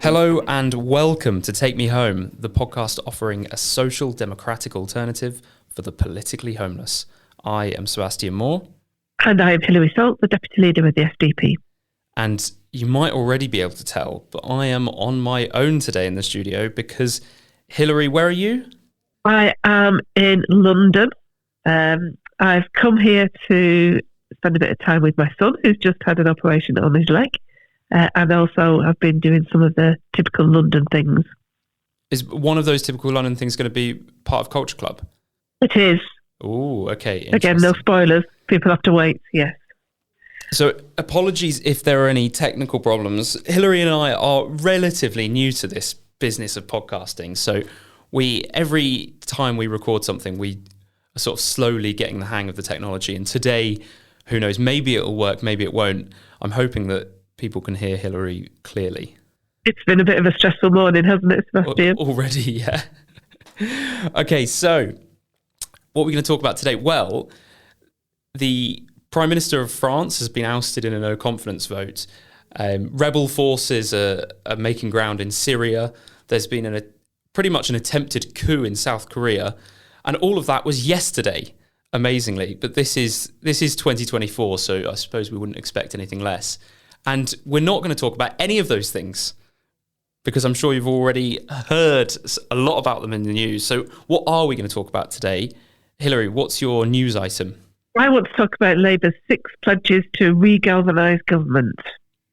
Hello and welcome to Take Me Home, the podcast offering a social democratic alternative for the politically homeless. I am Sebastian Moore. And I am Hilary.salt, the Deputy Leader of the SDP. And you might already be able to tell, but I am on my own today in the studio because, Hilary, where are you? I am in London. I've come here to spend a bit of time with my son, who's just had an operation on his leg. And also I've been doing some of the typical London things. Is one of those typical London things going to be part of Culture Club? It is. Oh, okay. Again, no spoilers. People have to wait, yes. So apologies if there are any technical problems. Hilary and I are relatively new to this business of podcasting. So every time we record something, we are sort of slowly getting the hang of the technology. And today, who knows, maybe it'll work, maybe it won't. I'm hoping that people can hear Hilary clearly. It's been a bit of a stressful morning, hasn't it, Sebastian? Already, yeah. Okay, so what are we going to talk about today? Well, the Prime Minister of France has been ousted in a no-confidence vote. Rebel forces are making ground in Syria. There's been pretty much an attempted coup in South Korea. And all of that was yesterday, amazingly. But this is 2024, so I suppose we wouldn't expect anything less. And we're not going to talk about any of those things because I'm sure you've already heard a lot about them in the news. So what are we going to talk about today? Hilary, what's your news item? I want to talk about Labour's 6 pledges to re-galvanise government.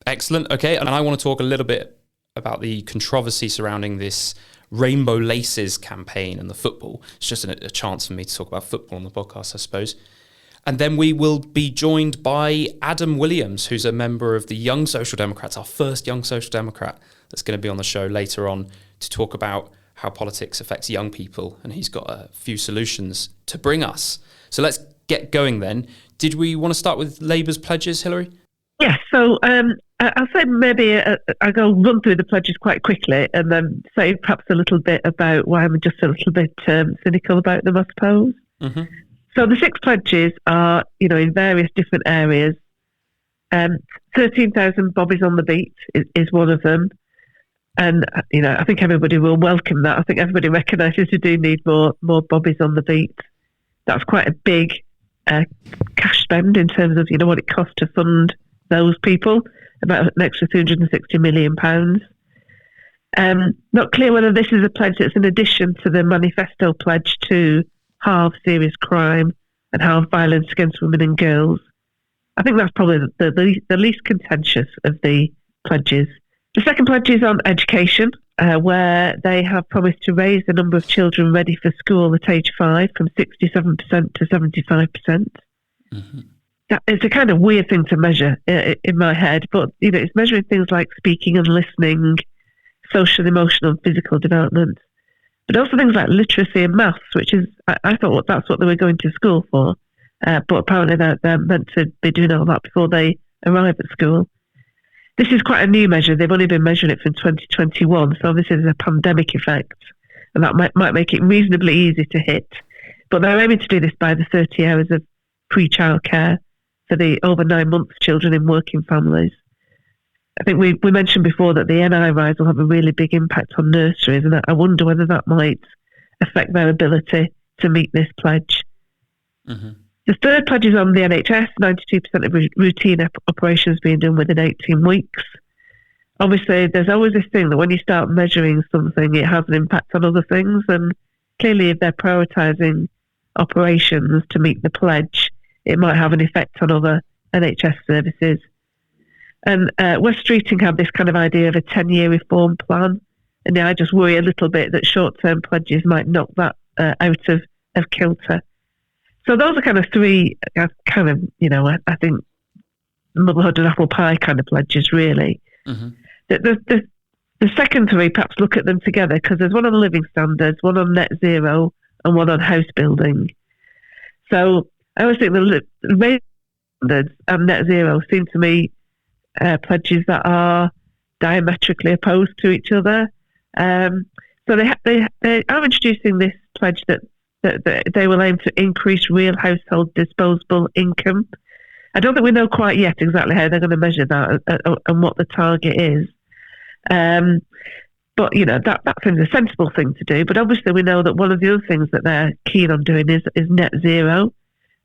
Excellent. Okay. And I want to talk a little bit about the controversy surrounding this Rainbow Laces campaign and the football. It's just a chance for me to talk about football on the podcast, I suppose. And then we will be joined by Adam Williams, who's a member of the Young Social Democrats, our first Young Social Democrat that's going to be on the show later on to talk about how politics affects young people. And he's got a few solutions to bring us. So let's get going then. Did we want to start with Labour's pledges, Hilary? Yes, so I'll say maybe I'll go run through the pledges quite quickly and then say perhaps a little bit about why I'm just a little bit cynical about them, I suppose. Mm-hmm. So the 6 pledges are, in various different areas. 13,000 bobbies on the beat is one of them. And, I think everybody will welcome that. I think everybody recognises we do need more bobbies on the beat. That's quite a big cash spend in terms of, what it costs to fund those people, about an extra £360 million. Not clear whether this is a pledge that's in addition to the manifesto pledge to halve serious crime and halve violence against women and girls. I think that's probably the least contentious of the pledges. The second pledge is on education, where they have promised to raise the number of children ready for school at age 5 from 67% to 75%. Mm-hmm. It's a kind of weird thing to measure in my head, but it's measuring things like speaking and listening, social, emotional, and physical development. But also things like literacy and maths, which is, I thought that's what they were going to school for. But apparently they're meant to be doing all that before they arrive at school. This is quite a new measure. They've only been measuring it from 2021. So obviously there's a pandemic effect. And that might make it reasonably easy to hit. But they're aiming to do this by the 30 hours of pre-child care for the over 9 months children in working families. I think we mentioned before that the NI rise will have a really big impact on nurseries, and I wonder whether that might affect their ability to meet this pledge. Mm-hmm. The third pledge is on the NHS, 92% of routine operations being done within 18 weeks. Obviously, there's always this thing that when you start measuring something, it has an impact on other things, and clearly if they're prioritising operations to meet the pledge, it might have an effect on other NHS services. And West Streeting had this kind of idea of a 10-year reform plan. And I just worry a little bit that short-term pledges might knock that out of kilter. So those are kind of 3 I think motherhood and apple pie kind of pledges, really. Mm-hmm. The second 3, perhaps look at them together, because there's one on living standards, one on net zero, and one on house building. So I always think the living standards and net zero seem to me pledges that are diametrically opposed to each other. So they are introducing this pledge that they will aim to increase real household disposable income. I don't think we know quite yet exactly how they're going to measure that and what the target is. But that seems a sensible thing to do. But obviously, we know that one of the other things that they're keen on doing is net zero.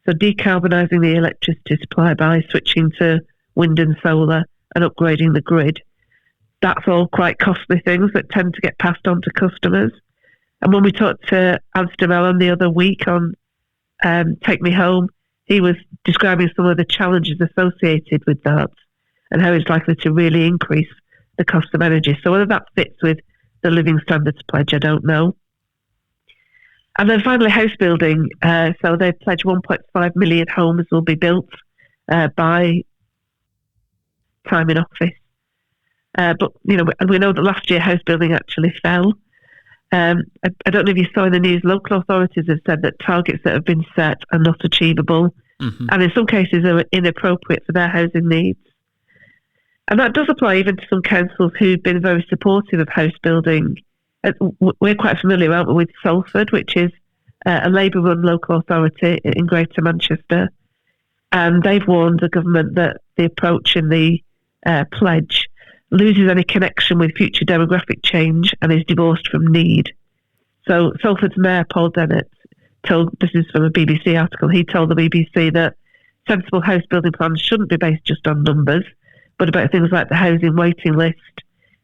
So decarbonising the electricity supply by switching to wind and solar and upgrading the grid. That's all quite costly things that tend to get passed on to customers. And when we talked to Alistair Mellon the other week on Take Me Home, he was describing some of the challenges associated with that and how it's likely to really increase the cost of energy. So whether that fits with the Living Standards Pledge, I don't know. And then finally, house building. So they pledged 1.5 million homes will be built by time in office. But we know that last year house building actually fell. I don't know if you saw in the news, local authorities have said that targets that have been set are not achievable, and in some cases are inappropriate for their housing needs. And that does apply even to some councils who've been very supportive of house building. We're quite familiar, aren't we, with Salford, which is a Labour-run local authority in Greater Manchester. And they've warned the government that the approach in the pledge loses any connection with future demographic change and is divorced from need. So Salford's Mayor, Paul Dennett, this is from a BBC article, he told the BBC that sensible house building plans shouldn't be based just on numbers, but about things like the housing waiting list,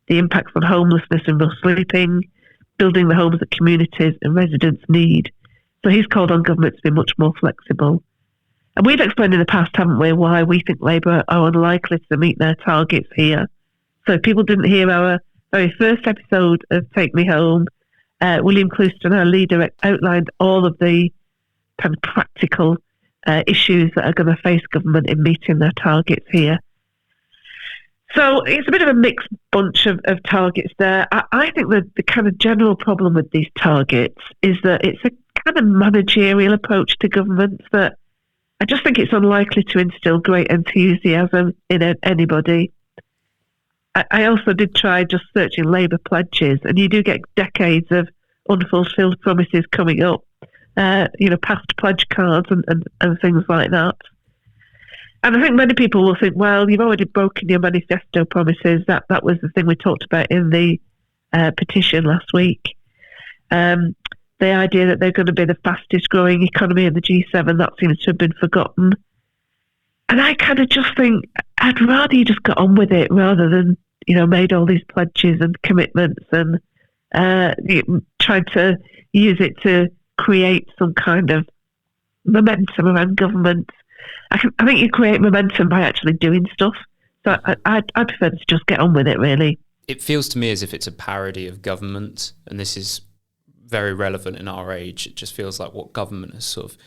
the impacts on homelessness and rough sleeping, building the homes that communities and residents need. So he's called on government to be much more flexible. And we've explained in the past, haven't we, why we think Labour are unlikely to meet their targets here. So if people didn't hear our very first episode of Take Me Home, William Clouston, our leader, outlined all of the kind of practical issues that are going to face government in meeting their targets here. So it's a bit of a mixed bunch of targets there. I think that the kind of general problem with these targets is that it's a kind of managerial approach to government that I just think it's unlikely to instill great enthusiasm in anybody. I also did try just searching Labour pledges, and you do get decades of unfulfilled promises coming up, past pledge cards and things like that. And I think many people will think, well, you've already broken your manifesto promises. That was the thing we talked about in the petition last week. The idea that they're going to be the fastest growing economy in the G7, that seems to have been forgotten. And I kind of just think I'd rather you just got on with it rather than, made all these pledges and commitments and tried to use it to create some kind of momentum around government. I think you create momentum by actually doing stuff. So I prefer to just get on with it, really. It feels to me as if it's a parody of government, and this is very relevant in our age. It just feels like what government has sort of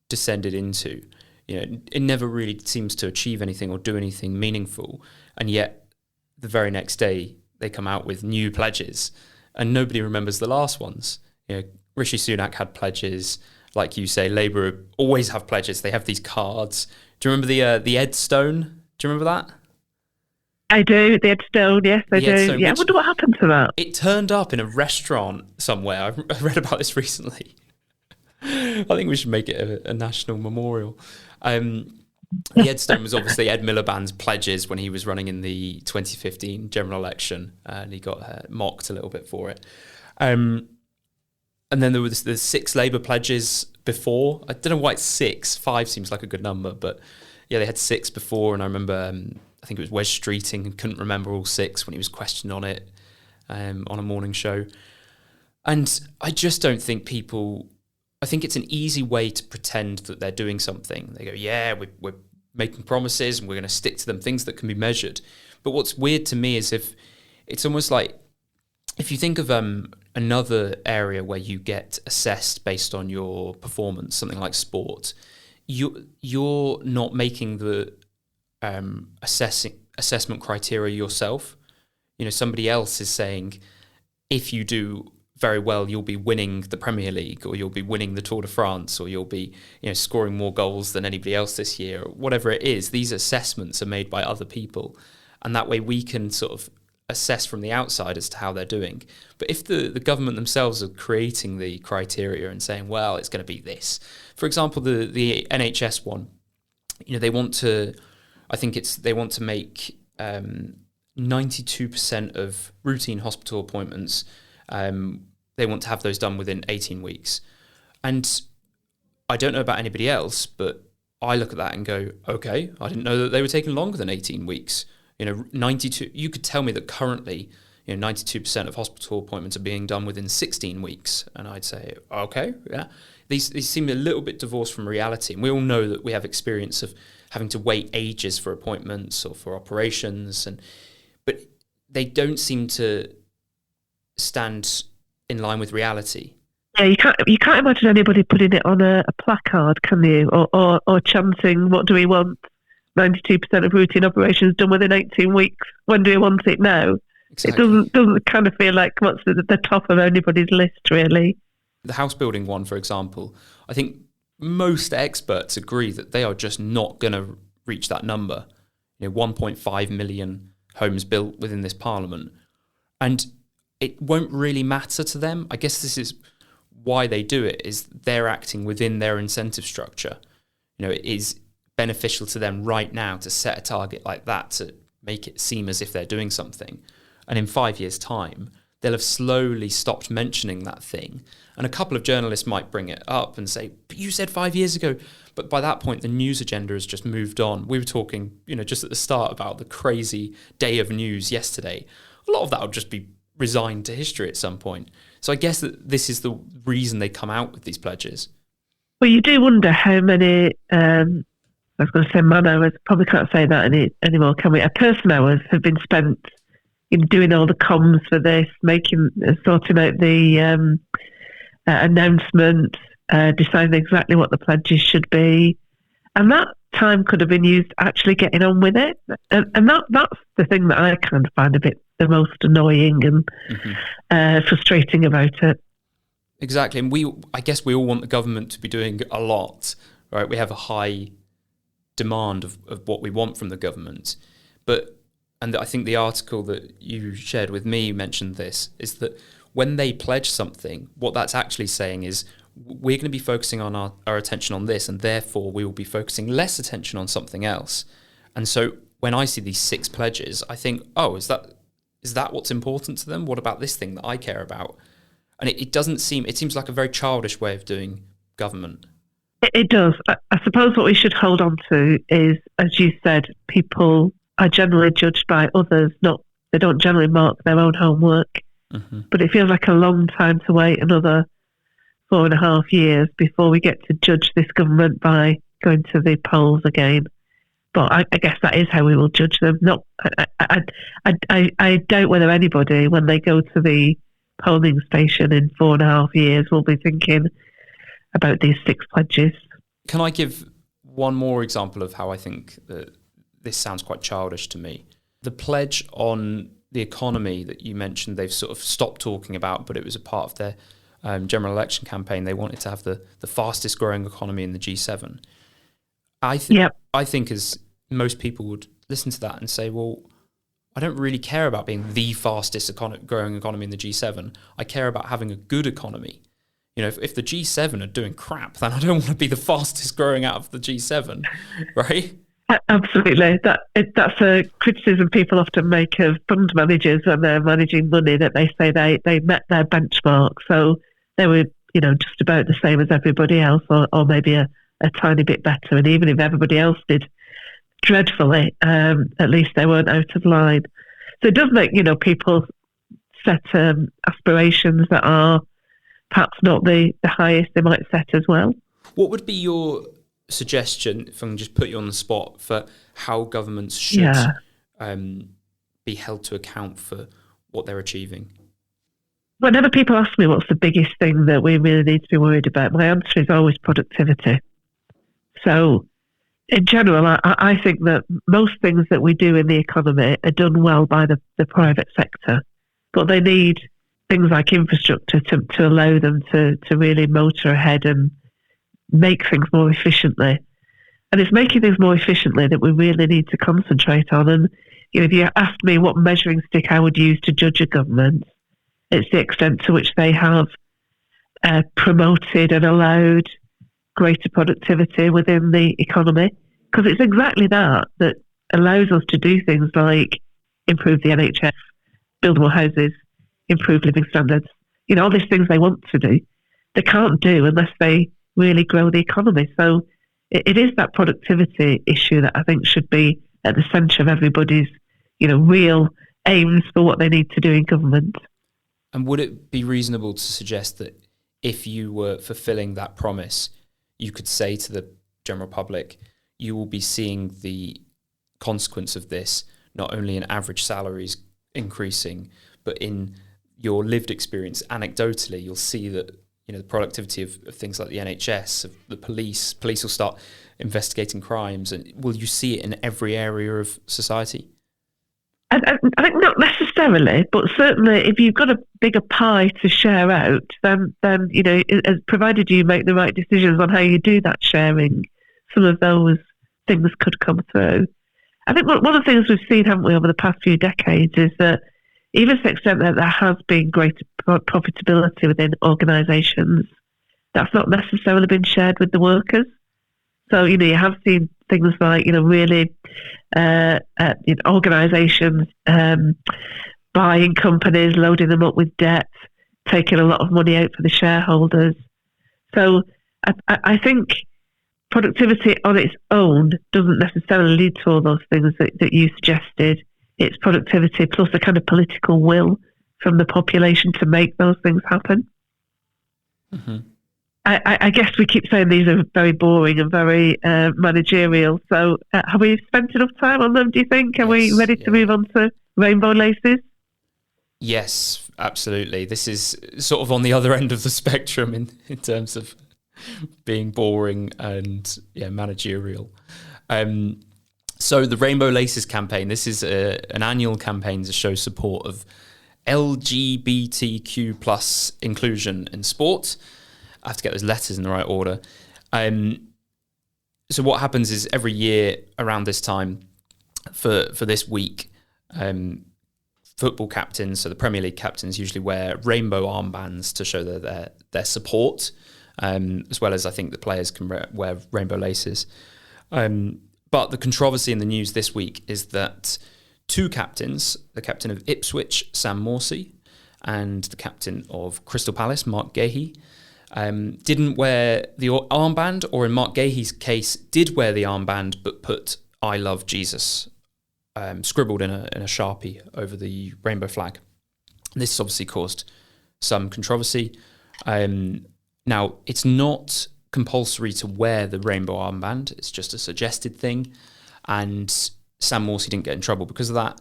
descended into. It never really seems to achieve anything or do anything meaningful, and yet the very next day they come out with new pledges, and nobody remembers the last ones. Rishi Sunak had pledges. Like you say, Labour always have pledges. They have these cards. Do you remember the Ed Stone? Do you remember that? I do. The Ed Stone, yes, I do. Stone, I wonder what happened to that. It turned up in a restaurant somewhere. I read about this recently. I think we should make it a national memorial. The Ed Stone was obviously Ed Miliband's pledges when he was running in the 2015 general election, and he got mocked a little bit for it. And then there was the 6 Labour pledges before. I don't know why it's 6. 5 seems like a good number, but yeah, they had 6 before. And I remember, I think it was Wes Streeting and couldn't remember all 6 when he was questioned on it on a morning show. And I just don't think I think it's an easy way to pretend that they're doing something. They go, yeah, we're making promises and we're going to stick to them, things that can be measured. But what's weird to me is if it's almost like, if you think of another area where you get assessed based on your performance, something like sport, you're not making the assessment criteria yourself. Somebody else is saying, if you do very well, you'll be winning the Premier League, or you'll be winning the Tour de France, or you'll be scoring more goals than anybody else this year, or whatever it is. These assessments are made by other people, and that way we can sort of assess from the outside as to how they're doing. But if the government themselves are creating the criteria and saying, well, it's going to be this. For example, the NHS one, they want to make 92% of routine hospital appointments, they want to have those done within 18 weeks. And I don't know about anybody else, but I look at that and go, okay, I didn't know that they were taking longer than 18 weeks. 92, you could tell me that currently, 92% of hospital appointments are being done within 16 weeks. And I'd say, okay, yeah. These seem a little bit divorced from reality. And we all know that we have experience of having to wait ages for appointments or for operations. But they don't seem to stand in line with reality. Yeah, you can't imagine anybody putting it on a placard, can you? Or chanting, what do we want? 92% of routine operations done within 18 weeks. When do we want it now? Exactly. It doesn't kind of feel like what's the top of anybody's list, really. The house building one, for example, I think most experts agree that they are just not going to reach that number. 1.5 million homes built within this parliament. And it won't really matter to them. I guess this is why they do it, is they're acting within their incentive structure. It is beneficial to them right now to set a target like that to make it seem as if they're doing something. And in 5 years' time, they'll have slowly stopped mentioning that thing. And a couple of journalists might bring it up and say, but you said 5 years ago. But by that point, the news agenda has just moved on. We were talking, just at the start about the crazy day of news yesterday. A lot of that will just be resigned to history at some point. So I guess that this is the reason they come out with these pledges. Well, you do wonder how many, I was going to say man hours, probably can't say that anymore, can we? Person hours have been spent in doing all the comms for this, sorting out the announcement, deciding exactly what the pledges should be. And that time could have been used actually getting on with it. And that's the thing that I kind of find a bit the most annoying and frustrating about it. Exactly. And I guess we all want the government to be doing a lot, right? We have a high demand of what we want from the government. And I think the article that you shared with me mentioned this, is that when they pledge something, what that's actually saying is we're going to be focusing on our attention on this, and therefore we will be focusing less attention on something else. And so when I see these 6 pledges, I think, oh, is that what's important to them? What about this thing that I care about? And it seems like a very childish way of doing government. It does. I suppose what we should hold on to is, as you said, people are generally judged by others, they don't generally mark their own homework. Mm-hmm. But it feels like a long time to wait another 4.5 years before we get to judge this government by going to the polls again. But I guess that is how we will judge them. I doubt whether anybody, when they go to the polling station in 4.5 years, will be thinking about these 6 pledges. Can I give one more example of how I think that this sounds quite childish to me? The pledge on the economy that you mentioned, they've sort of stopped talking about, but it was a part of their general election campaign. They wanted to have the fastest growing economy in the G7. I think as most people would listen to that and say, well, I don't really care about being the fastest growing economy in the G7. I care about having a good economy. If the G7 are doing crap, then I don't want to be the fastest growing out of the G7, right? Absolutely. That's a criticism people often make of fund managers when they're managing money, that they say they met their benchmark. So they were, just about the same as everybody else, or maybe a tiny bit better. And even if everybody else did dreadfully, at least they weren't out of line. So it does make, people set aspirations that are perhaps not the highest they might set as well. What would be your suggestion, if I can just put you on the spot, for how governments should be held to account for what they're achieving? Whenever people ask me what's the biggest thing that we really need to be worried about, my answer is always productivity. So in general, I think that most things that we do in the economy are done well by the private sector, but they need things like infrastructure to allow them to really motor ahead and make things more efficiently. And it's making things more efficiently that we really need to concentrate on. And if you asked me what measuring stick I would use to judge a government, it's the extent to which they have promoted and allowed greater productivity within the economy. Because it's exactly that allows us to do things like improve the NHS, build more houses, improve living standards. All these things they want to do, they can't do unless they really grow the economy. So it is that productivity issue that I think should be at the centre of everybody's, real aims for what they need to do in government. And would it be reasonable to suggest that if you were fulfilling that promise, you could say to the general public, you will be seeing the consequence of this, not only in average salaries increasing, but in your lived experience, anecdotally, you'll see that the productivity of things like the NHS, of the police will start investigating crimes, and will you see it in every area of society? I think not necessarily, but certainly if you've got a bigger pie to share out, then provided you make the right decisions on how you do that sharing, some of those things could come through. I think one of the things we've seen, haven't we, over the past few decades, is that even to the extent that there has been greater profitability within organisations, that's not necessarily been shared with the workers. So, you have seen things like, really organisations buying companies, loading them up with debt, taking a lot of money out for the shareholders. So I think productivity on its own doesn't necessarily lead to all those things that you suggested. It's productivity plus a kind of political will from the population to make those things happen. Mm-hmm. I guess we keep saying these are very boring and very managerial. So have we spent enough time on them, do you think? Are we ready to move on to rainbow laces? Yes, absolutely. This is sort of on the other end of the spectrum in terms of being boring and managerial. So the Rainbow Laces campaign, this is an annual campaign to show support of LGBTQ plus inclusion in sport. I have to get those letters in the right order. So what happens is every year around this time for this week, football captains, so the Premier League captains, usually wear rainbow armbands to show their support, as well as I think the players can wear rainbow laces. But the controversy in the news this week is that two captains, the captain of Ipswich, Sam Morsey, and the captain of Crystal Palace, Mark Gahey, didn't wear the armband, or in Mark Gahey's case, did wear the armband but put "I love Jesus" scribbled in a Sharpie over the rainbow flag. This has obviously caused some controversy. Now, it's not compulsory to wear the rainbow armband. It's just a suggested thing. And Sam Morsey didn't get in trouble because of that.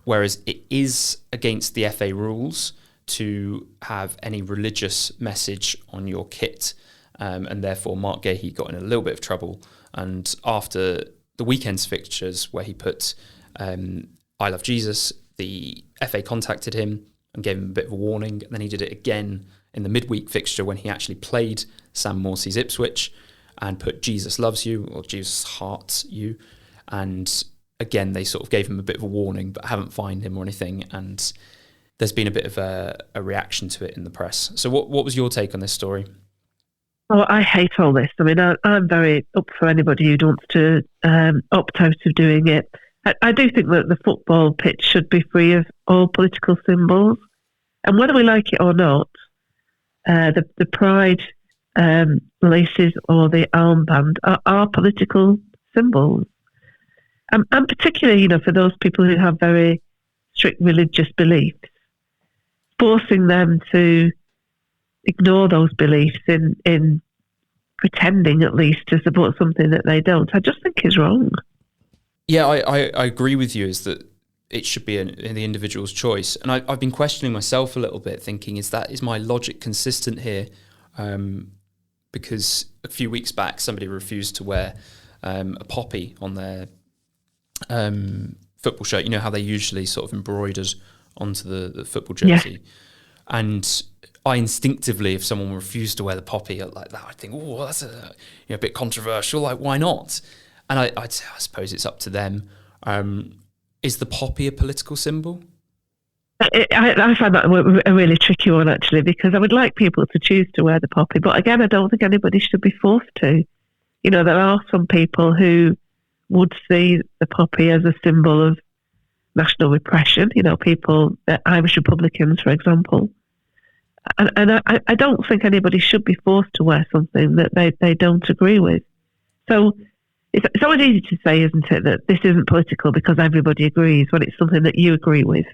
Whereas it is against the FA rules to have any religious message on your kit. And therefore, Mark Gahey got in a little bit of trouble. And after the weekend's fixtures where he put "I love Jesus," the FA contacted him and gave him a bit of a warning. And then he did it again in the midweek fixture when he actually played Sam Morsey's Ipswich and put "Jesus loves you" or "Jesus hearts you." And again, they sort of gave him a bit of a warning, but haven't fined him or anything. And there's been a bit of a reaction to it in the press. So what was your take on this story? Oh, I hate all this. I mean, I'm very up for anybody who wants to opt out of doing it. I do think that the football pitch should be free of all political symbols. And whether we like it or not, the pride laces or the armband are political symbols. And particularly, for those people who have very strict religious beliefs, forcing them to ignore those beliefs in pretending at least to support something that they don't, I just think is wrong. Yeah, I agree with you, is that it should be in the individual's choice. And I've been questioning myself a little bit, thinking, is my logic consistent here? Because a few weeks back, somebody refused to wear a poppy on their football shirt. You know how they usually sort of embroidered onto the football jersey? Yeah. And I instinctively, if someone refused to wear the poppy like that, I'd think, oh, that's a bit controversial. Like, why not? And I'd say, I suppose it's up to them. Is the poppy a political symbol? I find that a really tricky one, actually, because I would like people to choose to wear the poppy. But again, I don't think anybody should be forced to. There are some people who would see the poppy as a symbol of national repression, people, Irish Republicans, for example. And I don't think anybody should be forced to wear something that they don't agree with. So it's always easy to say, isn't it, that this isn't political because everybody agrees when it's something that you agree with.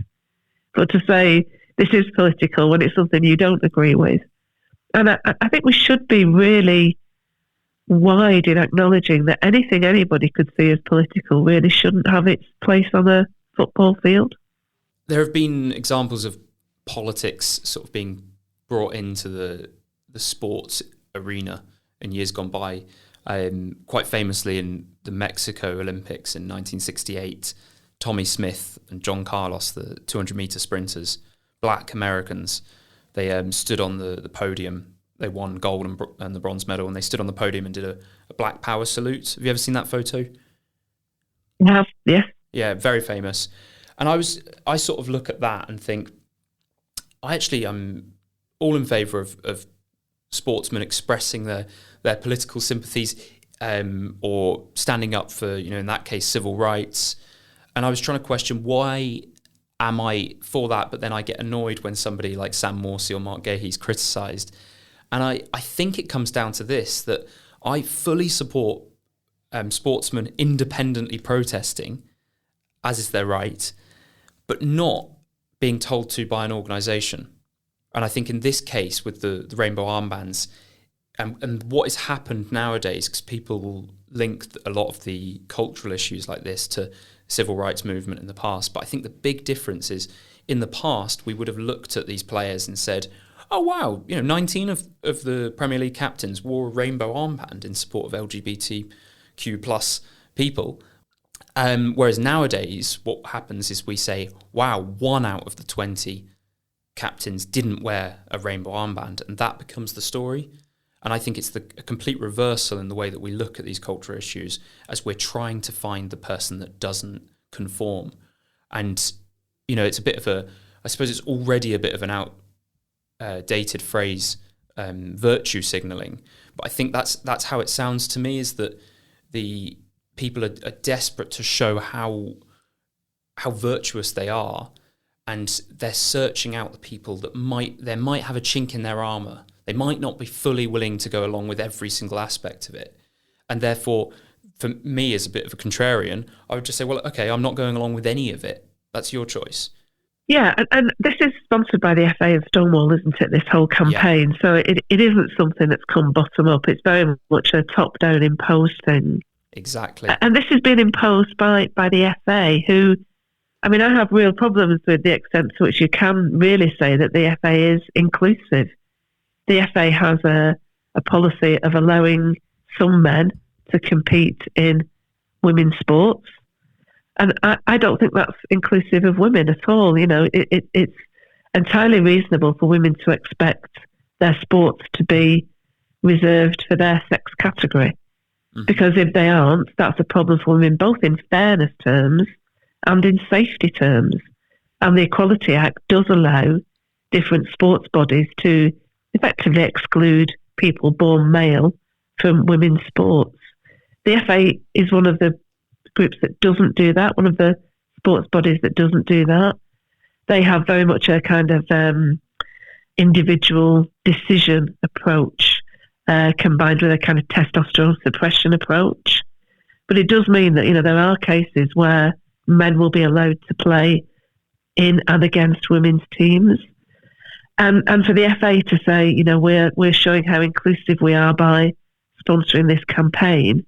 But to say this is political when it's something you don't agree with. And I think we should be really wide in acknowledging that anything anybody could see as political really shouldn't have its place on a football field. There have been examples of politics sort of being brought into the sports arena in years gone by. Quite famously in the Mexico Olympics in 1968, Tommy Smith and John Carlos, the 200-meter sprinters, black Americans, they stood on the podium. They won gold and the bronze medal, and they stood on the podium and did a Black Power salute. Have you ever seen that photo? Yeah. Yeah, very famous. And I sort of look at that and think, I'm all in favour of sportsmen expressing their political sympathies or standing up for, in that case, civil rights. And I was trying to question, why am I for that, but then I get annoyed when somebody like Sam Morsey or Mark Gahey's criticised? And I think it comes down to this, that I fully support sportsmen independently protesting, as is their right, but not being told to by an organisation. And I think in this case with the rainbow armbands, and what has happened nowadays, because people will link a lot of the cultural issues like this to civil rights movement in the past. But I think the big difference is, in the past, we would have looked at these players and said, oh, wow, 19 of the Premier League captains wore a rainbow armband in support of LGBTQ plus people. Whereas nowadays, what happens is we say, wow, 1 out of the 20 captains didn't wear a rainbow armband, and that becomes the story. And I think it's a complete reversal in the way that we look at these cultural issues, as we're trying to find the person that doesn't conform. And, it's a bit of I suppose it's already a bit of an outdated phrase, virtue signalling. But I think that's how it sounds to me, is that the people are desperate to show how virtuous they are, and they're searching out the people that might have a chink in their armour. They might not be fully willing to go along with every single aspect of it. And therefore, for me as a bit of a contrarian, I would just say, well, okay, I'm not going along with any of it. That's your choice. Yeah, and this is sponsored by the FA and Stonewall, isn't it, this whole campaign? Yeah. So it isn't something that's come bottom up. It's very much a top-down imposed thing. Exactly. And this has been imposed by the FA, who, I have real problems with the extent to which you can really say that the FA is inclusive. The FA has a policy of allowing some men to compete in women's sports. And I don't think that's inclusive of women at all. It's entirely reasonable for women to expect their sports to be reserved for their sex category. Mm-hmm. Because if they aren't, that's a problem for women, both in fairness terms and in safety terms. And the Equality Act does allow different sports bodies to effectively exclude people born male from women's sports. The FA is one of the groups that doesn't do that, one of the sports bodies that doesn't do that. They have very much a kind of individual decision approach combined with a kind of testosterone suppression approach. But it does mean that, there are cases where men will be allowed to play in and against women's teams. And for the FA to say, we're showing how inclusive we are by sponsoring this campaign,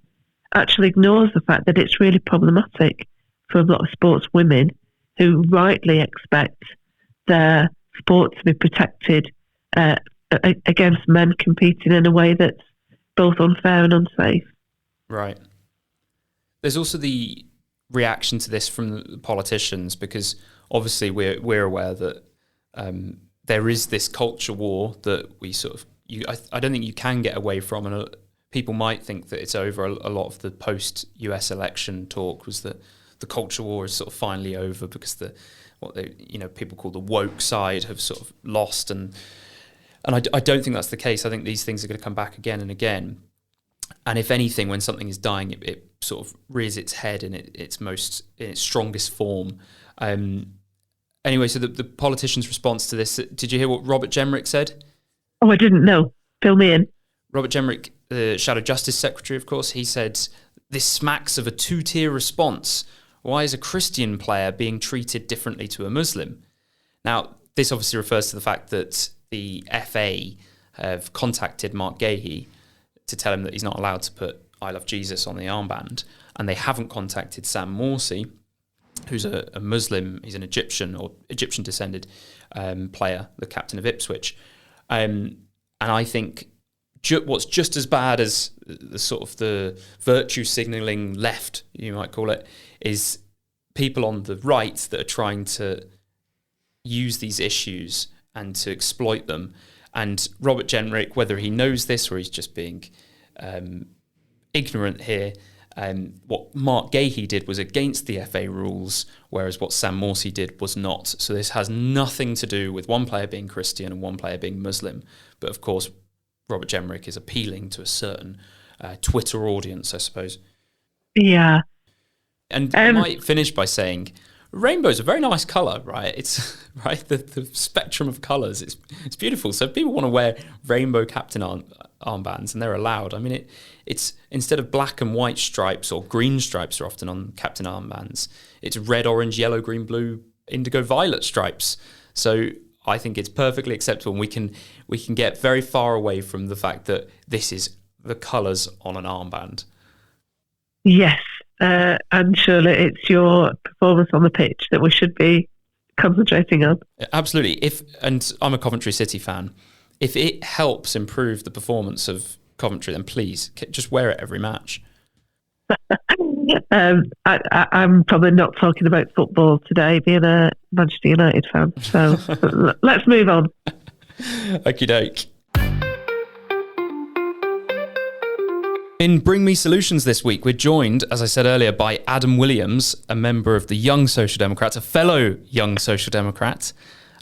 actually ignores the fact that it's really problematic for a lot of sports women who rightly expect their sport to be protected against men competing in a way that's both unfair and unsafe. Right. There's also the reaction to this from the politicians, because obviously we're aware that there is this culture war that we sort of, I don't think you can get away from, and people might think that it's over. A lot of the post-US election talk was that the culture war is sort of finally over because people call the woke side have sort of lost, and I don't think that's the case. I think these things are going to come back again and again. And if anything, when something is dying, it sort of rears its head in its strongest form. Anyway, so the politician's response to this, did you hear what Robert Jenrick said? Oh, I didn't know. Fill me in. Robert Jenrick, the Shadow Justice Secretary, of course, he said, "This smacks of a two-tier response. Why is a Christian player being treated differently to a Muslim?" Now, this obviously refers to the fact that the FA have contacted Mark Gahey to tell him that he's not allowed to put "I Love Jesus" on the armband, and they haven't contacted Sam Morsey, who's a Muslim. He's an Egyptian or Egyptian descended player, the captain of Ipswich. And I think what's just as bad as the sort of the virtue signalling left, you might call it, is people on the right that are trying to use these issues and to exploit them. And Robert Jenrick, whether he knows this or he's just being ignorant here, what Mark Gahey did was against the FA rules, whereas what Sam Morsey did was not. So this has nothing to do with one player being Christian and one player being Muslim. But of course, Robert Jenrick is appealing to a certain Twitter audience, I suppose. Yeah. And I might finish by saying, rainbow's a very nice colour, right? It's right the spectrum of colours. It's beautiful. So if people want to wear rainbow captain armbands, and they're allowed. I mean, it's instead of black and white stripes or green stripes are often on captain armbands. It's red, orange, yellow, green, blue, indigo, violet stripes. So I think it's perfectly acceptable, and we can get very far away from the fact that this is the colours on an armband. Yes. And surely it's your performance on the pitch that we should be concentrating on. Absolutely. And I'm a Coventry City fan. If it helps improve the performance of Coventry, then please just wear it every match. I'm probably not talking about football today, being a Manchester United fan. So let's move on. Okie doke. In Bring Me Solutions this week, we're joined, as I said earlier, by Adam Williams, a member of the Young Social Democrats, a fellow Young Social Democrat,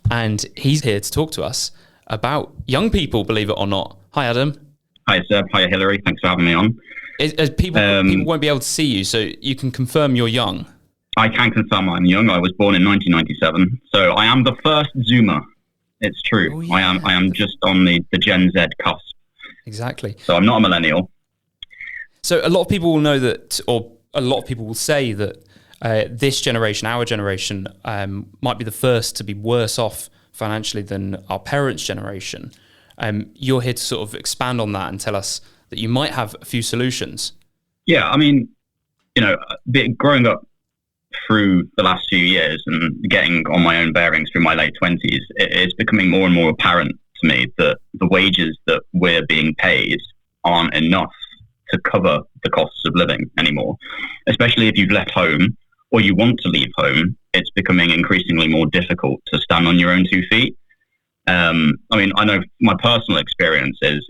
and he's here to talk to us about young people, believe it or not. Hi, Adam. Hi, Seb. Hi, Hilary. Thanks for having me on. People won't be able to see you, so you can confirm you're young. I can confirm I'm young. I was born in 1997, so I am the first Zoomer. It's true. Oh, yeah. I am just on the Gen Z cusp. Exactly. So I'm not a millennial. So a lot of people will know that, or a lot of people will say that this generation, our generation, might be the first to be worse off financially than our parents' generation. You're here to sort of expand on that and tell us that you might have a few solutions. Yeah, I mean, growing up through the last few years and getting on my own bearings through my late 20s, it's becoming more and more apparent to me that the wages that we're being paid aren't enough to cover the costs of living anymore, especially if you've left home or you want to leave home. It's becoming increasingly more difficult to stand on your own 2 feet. I mean, I know my personal experience is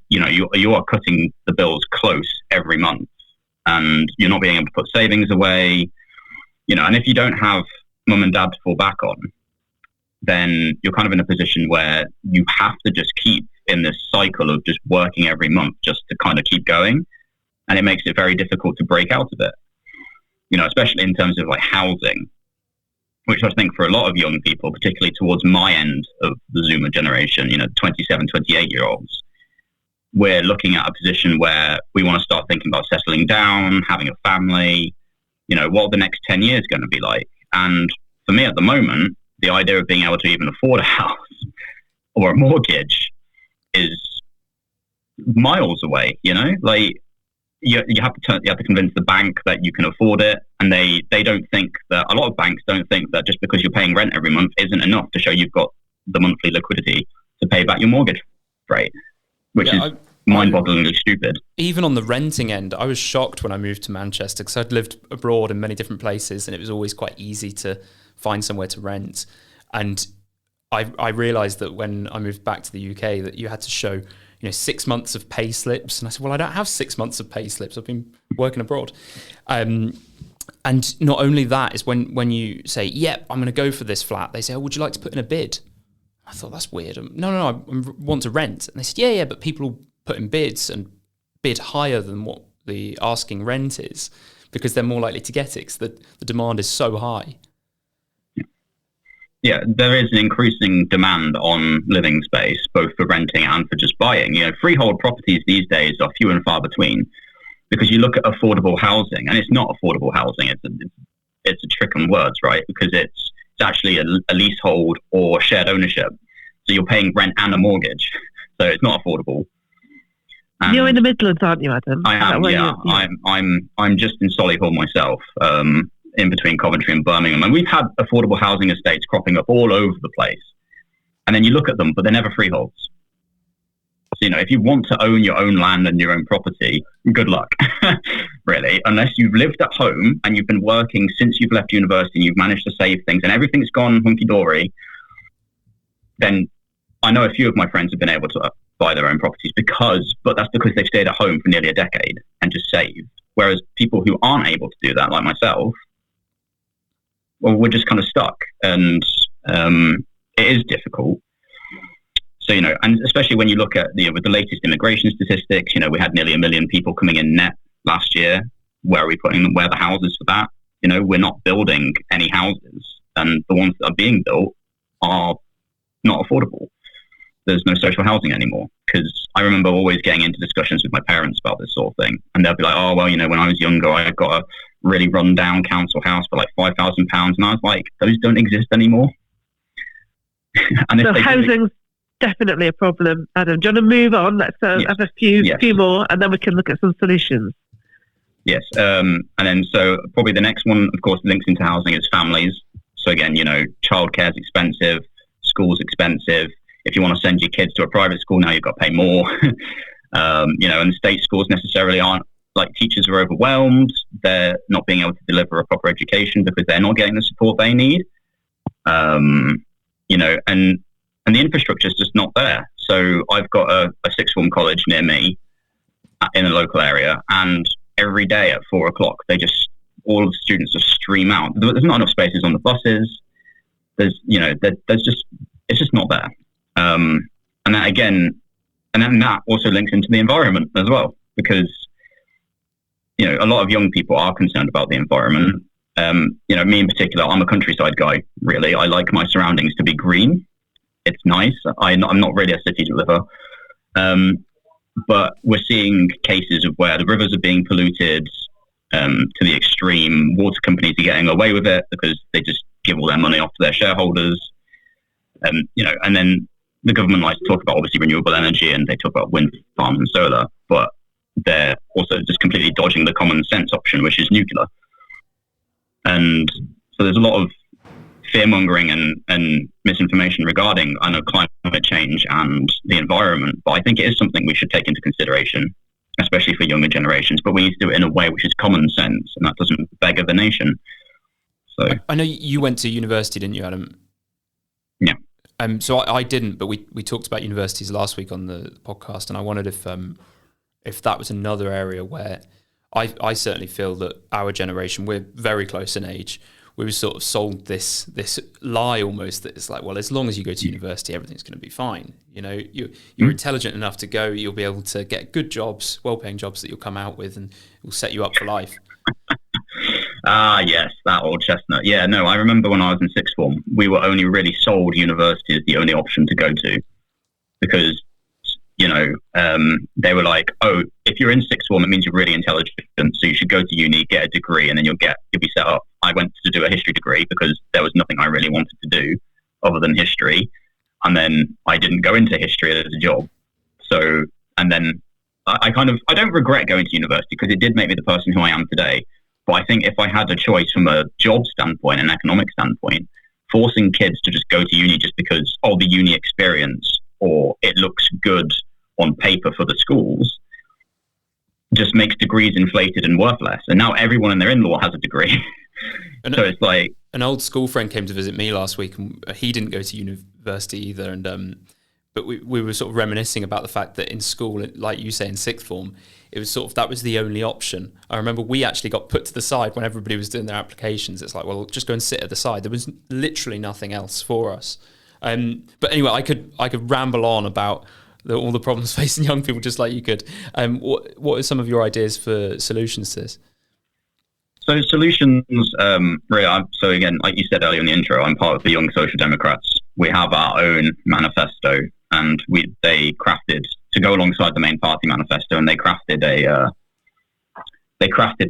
you are cutting the bills close every month, and you're not being able to put savings away, and if you don't have mum and dad to fall back on, then you're kind of in a position where you have to just keep in this cycle of just working every month just to kind of keep going. And it makes it very difficult to break out of it, especially in terms of like housing, which I think for a lot of young people, particularly towards my end of the Zoomer generation, 27, 28-year-olds, we're looking at a position where we want to start thinking about settling down, having a family, what are the next 10 years going to be like? And for me at the moment, the idea of being able to even afford a house or a mortgage is miles away, like you have to convince the bank that you can afford it. And they don't think that, a lot of banks don't think that just because you're paying rent every month isn't enough to show you've got the monthly liquidity to pay back your mortgage rate, which is mind-bogglingly stupid. Even on the renting end, I was shocked when I moved to Manchester because I'd lived abroad in many different places and it was always quite easy to find somewhere to rent. And I realised that when I moved back to the UK that you had to show 6 months of pay slips. And I said, well, I don't have 6 months of pay slips. I've been working abroad. And not only that is when you say, yep, I'm going to go for this flat, they say, oh, would you like to put in a bid? I thought, that's weird. No, I want to rent. And they said, yeah, but people will put in bids and bid higher than what the asking rent is, because they're more likely to get it, 'cause the demand is so high. Yeah, there is an increasing demand on living space, both for renting and for just buying. Freehold properties these days are few and far between, because you look at affordable housing, and it's not affordable housing. It's a trick on words, right? Because it's actually a leasehold or shared ownership. So you're paying rent and a mortgage. So it's not affordable. And you're in the Midlands, aren't you, Adam? I am, yeah. I'm just in Solihull myself, in between Coventry and Birmingham. And we've had affordable housing estates cropping up all over the place. And then you look at them, but they're never freeholds. So, if you want to own your own land and your own property, good luck, really. Unless you've lived at home and you've been working since you've left university and you've managed to save things and everything's gone hunky-dory, then I know a few of my friends have been able to buy their own properties but that's because they've stayed at home for nearly a decade and just saved. Whereas people who aren't able to do that, like myself, well, we're just kind of stuck, and it is difficult. So, and especially when you look at with the latest immigration statistics, we had nearly 1 million people coming in net last year. Where are we putting them? Where are the houses for that? We're not building any houses, and the ones that are being built are not affordable. There's no social housing anymore, because I remember always getting into discussions with my parents about this sort of thing, and they'll be like, oh, well, when I was younger, I got a really run down council house for like £5,000, and I was like, those don't exist anymore. And so housing's definitely a problem. Adam, do you want to move on? Let's have a few more, and then we can look at some solutions. Yes, and then so probably the next one, of course, links into housing is families. So again, childcare is expensive, school's expensive. If you want to send your kids to a private school now, you've got to pay more. And the state schools necessarily aren't, like, teachers are overwhelmed. They're not being able to deliver a proper education because they're not getting the support they need. And the infrastructure is just not there. So I've got a sixth form college near me in a local area, and every day at 4:00, all of the students just stream out. There's not enough spaces on the buses. It's just not there. And then that also links into the environment as well, because a lot of young people are concerned about the environment. Me in particular, I'm a countryside guy. Really, I like my surroundings to be green. It's nice. I'm not really a city liver, but we're seeing cases of where the rivers are being polluted to the extreme. Water companies are getting away with it because they just give all their money off to their shareholders. And then the government likes to talk about, obviously, renewable energy, and they talk about wind farms and solar, but they're also just completely dodging the common sense option, which is nuclear. And so there's a lot of fear-mongering and misinformation regarding, climate change and the environment, but I think it is something we should take into consideration, especially for younger generations, but we need to do it in a way which is common sense, and that doesn't beggar the nation. So I know you went to university, didn't you, Adam? Yeah. So I didn't, but we talked about universities last week on the podcast, and I wondered if that was another area where I certainly feel that our generation, we're very close in age, we were sort of sold this lie almost that it's like, well, as long as you go to university, everything's going to be fine. You're intelligent enough to go, you'll be able to get good jobs, well-paying jobs that you'll come out with, and it will set you up for life. Yes, that old chestnut. Yeah, no, I remember when I was in sixth form, we were only really sold university as the only option to go to, because they were like, oh, if you're in sixth form, it means you're really intelligent, so you should go to uni, get a degree, and then you'll be set up. I went to do a history degree because there was nothing I really wanted to do other than history, and then I didn't go into history as a job. So, and then I don't regret going to university because it did make me the person who I am today. But I think if I had a choice from a job standpoint, an economic standpoint, forcing kids to just go to uni just because of the uni experience or it looks good on paper for the schools just makes degrees inflated and worth less. And now everyone and their in-law has a degree. So it's like... An old school friend came to visit me last week, and he didn't go to university either. And but we were sort of reminiscing about the fact that in school, like you say, in sixth form, it was sort of, that was the only option. I remember we actually got put to the side when everybody was doing their applications. It's like, well, just go and sit at the side. There was literally nothing else for us. But anyway, I could ramble on about all the problems facing young people, just like you could. What are some of your ideas for solutions to this? So solutions, really. So again, like you said earlier in the intro, I'm part of the Young Social Democrats. We have our own manifesto, and they crafted to go alongside the main party manifesto, and they crafted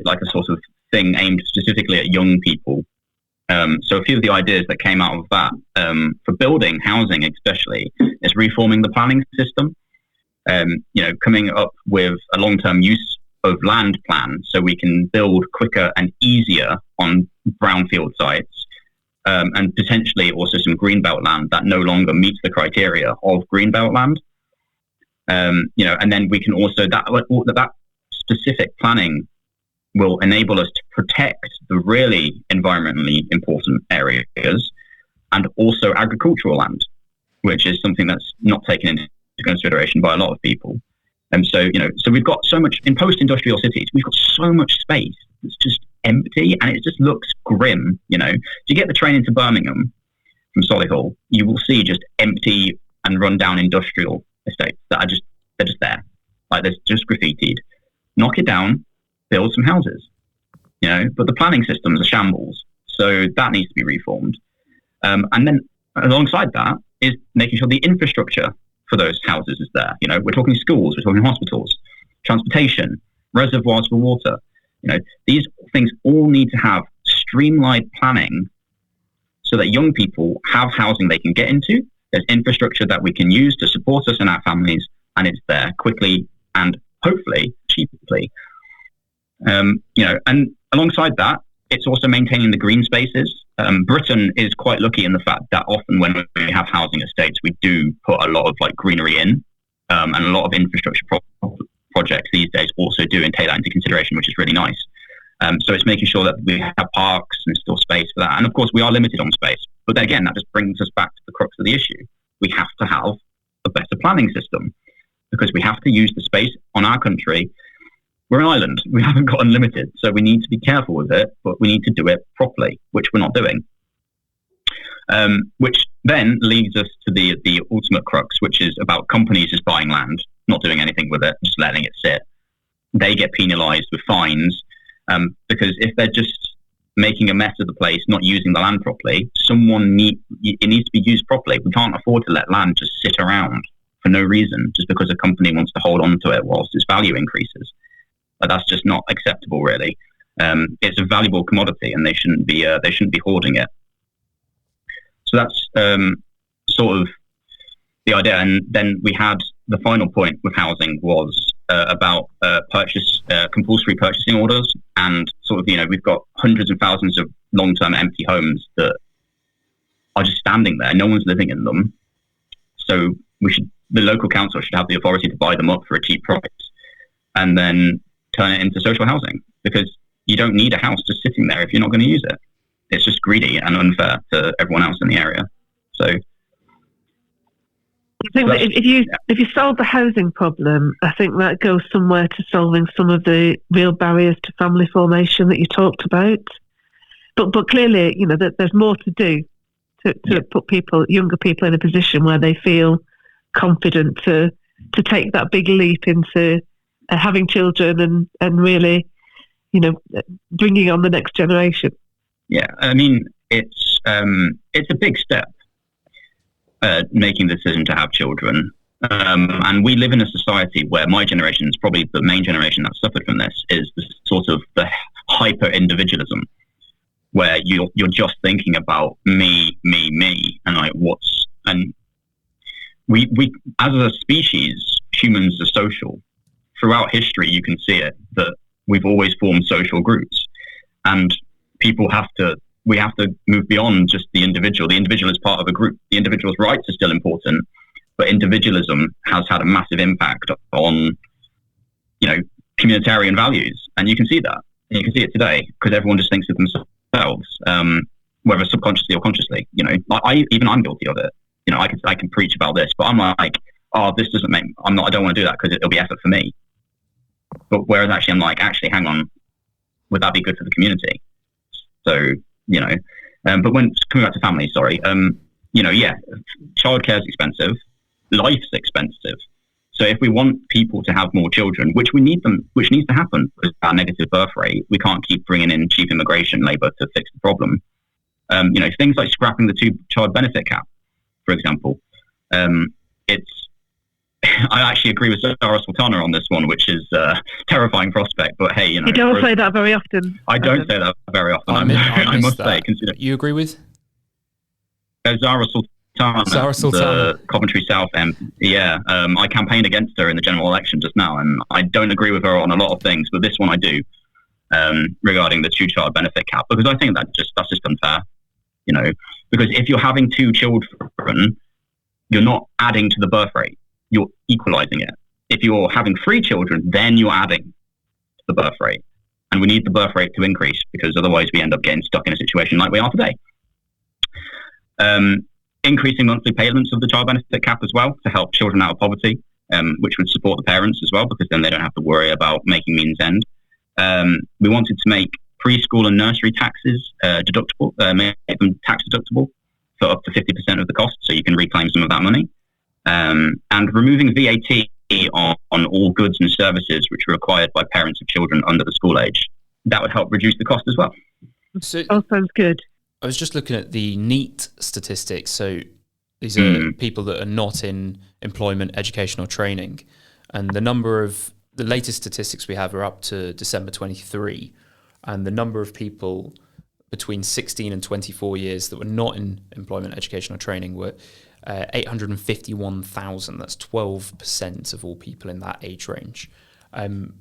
like a sort of thing aimed specifically at young people. So a few of the ideas that came out of that for building housing, especially, is reforming the planning system. Coming up with a long-term use of land plan so we can build quicker and easier on brownfield sites, and potentially also some greenbelt land that no longer meets the criteria of greenbelt land. And then we can also that specific planning will enable us to protect the really environmentally important areas and also agricultural land, which is something that's not taken into consideration by a lot of people. And so we've got so much in post-industrial cities. We've got so much space that's just empty, and it just looks grim. If you get the train into Birmingham from Solihull, you will see just empty and run-down industrial estates that they're just there, like there's just graffitied. Knock it down, build some houses. But the planning system is a shambles, so that needs to be reformed. And then alongside that is making sure the infrastructure for those houses is there. We're talking schools, we're talking hospitals, transportation, reservoirs for water. These things all need to have streamlined planning so that young people have housing they can get into. There's infrastructure that we can use to support us and our families, and it's there quickly and hopefully cheaply. And alongside that, it's also maintaining the green spaces. Britain is quite lucky in the fact that often when we have housing estates, we do put a lot of greenery in, and a lot of infrastructure projects these days also do take that into consideration, which is really nice. So it's making sure that we have parks and still space for that. And of course, we are limited on space. But then again, that just brings us back to the crux of the issue. We have to have a better planning system because we have to use the space on our country. We're an island. We haven't got unlimited. So we need to be careful with it, but we need to do it properly, which we're not doing. Which then leads us to the ultimate crux, which is about companies just buying land, not doing anything with it, just letting it sit. They get penalised with fines because if they're just making a mess of the place, not using the land properly, it needs to be used properly. We can't afford to let land just sit around for no reason, just because a company wants to hold on to it whilst its value increases. But that's just not acceptable, really. It's a valuable commodity, and they shouldn't be hoarding it. So that's sort of the idea. And then we had the final point with housing was about compulsory purchasing orders, and sort of we've got hundreds and thousands of long-term empty homes that are just standing there. No one's living in them. So the local council should have the authority to buy them up for a cheap price, and then turn it into social housing, because you don't need a house just sitting there if you're not going to use it. It's just greedy and unfair to everyone else in the area. So I think that if you solve the housing problem, I think that goes somewhere to solving some of the real barriers to family formation that you talked about. But clearly, that there's more to do to put younger people in a position where they feel confident to take that big leap into having children and really, bringing on the next generation. Yeah, I mean, it's a big step, making the decision to have children. And we live in a society where my generation is probably the main generation that suffered from this, is the sort of the hyper-individualism, where you're just thinking about me, and we as a species, humans are social. Throughout history, you can see it, that we've always formed social groups, and we have to move beyond just the individual. The individual is part of a group. The individual's rights are still important, but individualism has had a massive impact on, communitarian values. And you can see that. And you can see it today because everyone just thinks of themselves, whether subconsciously or consciously. I'm guilty of it. I can preach about this, but I'm like, oh, this doesn't make. I don't want to do that because it'll be effort for me. But whereas actually, I'm like, hang on, would that be good for the community? So, but when coming back to family, childcare is expensive, life's expensive. So if we want people to have more children, which needs to happen with our negative birth rate, we can't keep bringing in cheap immigration labour to fix the problem. Things like scrapping the two-child benefit cap, for example. I actually agree with J.R.R. Sultana on this one, which is a terrifying prospect. But hey, you don't say that very often. I don't say that very often. I must say, consider. You agree with J.R.R. Sultana, the Coventry South I campaigned against her in the general election just now, and I don't agree with her on a lot of things, but this one I do, regarding the two-child benefit cap, because I think that's just unfair. Because if you're having 2 children, you're not adding to the birth rate. You're equalizing it. If you're having 3 children, then you're adding to the birth rate. And we need the birth rate to increase, because otherwise we end up getting stuck in a situation like we are today. Increasing monthly payments of the child benefit cap as well to help children out of poverty, which would support the parents as well, because then they don't have to worry about making means end. We wanted to make preschool and nursery taxes deductible, make them tax deductible for up to 50% of the cost, so you can reclaim some of that money. And removing VAT on all goods and services which are required by parents of children under the school age. That would help reduce the cost as well. So, sounds good. I was just looking at the NEET statistics. So these are people that are not in employment, education or training. And the latest statistics we have are up to December 23. And the number of people between 16 and 24 years that were not in employment, education or training were 851,000. That's 12% of all people in that age range. Do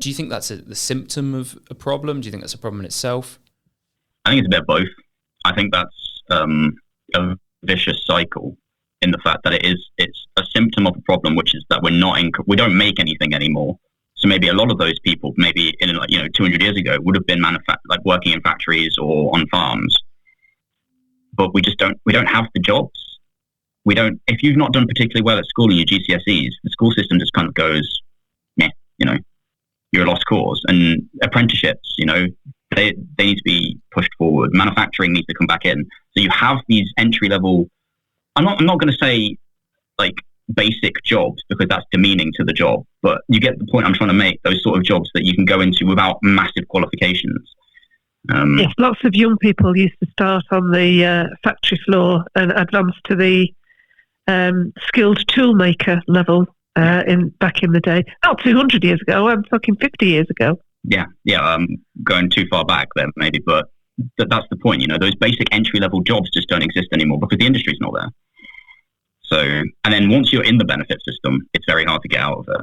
you think that's the symptom of a problem? Do you think that's a problem in itself? I think it's a bit of both. I think that's a vicious cycle in the fact that it's a symptom of a problem, which is that we don't make anything anymore. So maybe a lot of those people, maybe 200 years ago, would have been working in factories or on farms, but we don't have the jobs. If you've not done particularly well at school in your GCSEs, the school system just kind of goes, you're a lost cause. And apprenticeships, they need to be pushed forward. Manufacturing needs to come back in. So you have these entry level, I'm not going to say like basic jobs, because that's demeaning to the job, but you get the point I'm trying to make, those sort of jobs that you can go into without massive qualifications. Yes, lots of young people used to start on the factory floor and advance to the skilled toolmaker level back in the day. Not 200 years ago, I'm talking 50 years ago. Yeah, going too far back there maybe, but that's the point. Those basic entry level jobs just don't exist anymore because the industry's not there. So, and then once you're in the benefit system, it's very hard to get out of it.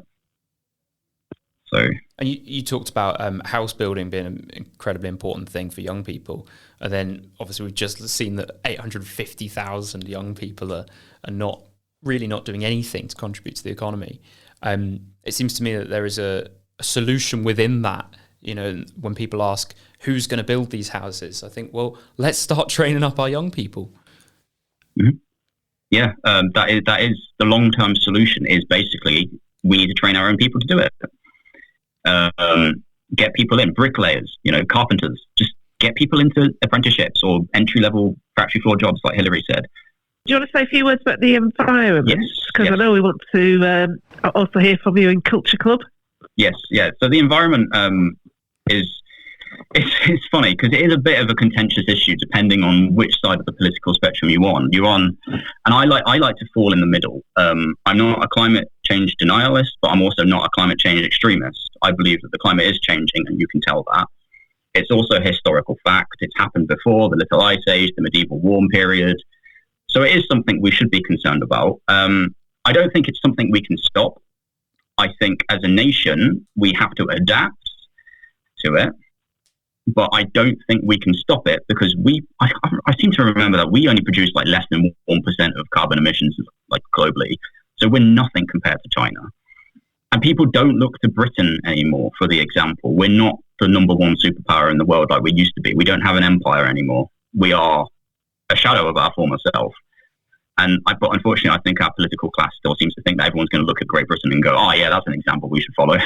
So, and you talked about house building being an incredibly important thing for young people, and then obviously we've just seen that 850,000 young people are not doing anything to contribute to the economy. It seems to me that there is a solution within that. When people ask who's going to build these houses, I think, well, let's start training up our young people. Mm-hmm. Yeah, that is the long-term solution. Is basically we need to train our own people to do it. Get people in, bricklayers, carpenters. Just get people into apprenticeships or entry-level factory floor jobs, like Hilary said. Do you want to say a few words about the environment? Yes. Because I know we want to also hear from you in Culture Club. Yes, yeah. So the environment it's funny because it is a bit of a contentious issue depending on which side of the political spectrum you're on. And I like to fall in the middle. I'm not a climate change denialist, but I'm also not a climate change extremist. I believe that the climate is changing, and you can tell that. It's also a historical fact. It's happened before, the Little Ice Age, the medieval warm period. So it is something we should be concerned about. I don't think it's something we can stop. I think as a nation, we have to adapt to it. But I don't think we can stop it because I seem to remember that we only produce like less than 1% of carbon emissions like globally. So we're nothing compared to China. And people don't look to Britain anymore for the example. We're not the number one superpower in the world like we used to be. We don't have an empire anymore. We are a shadow of our former self. But unfortunately, I think our political class still seems to think that everyone's going to look at Great Britain and go, oh yeah, that's an example we should follow.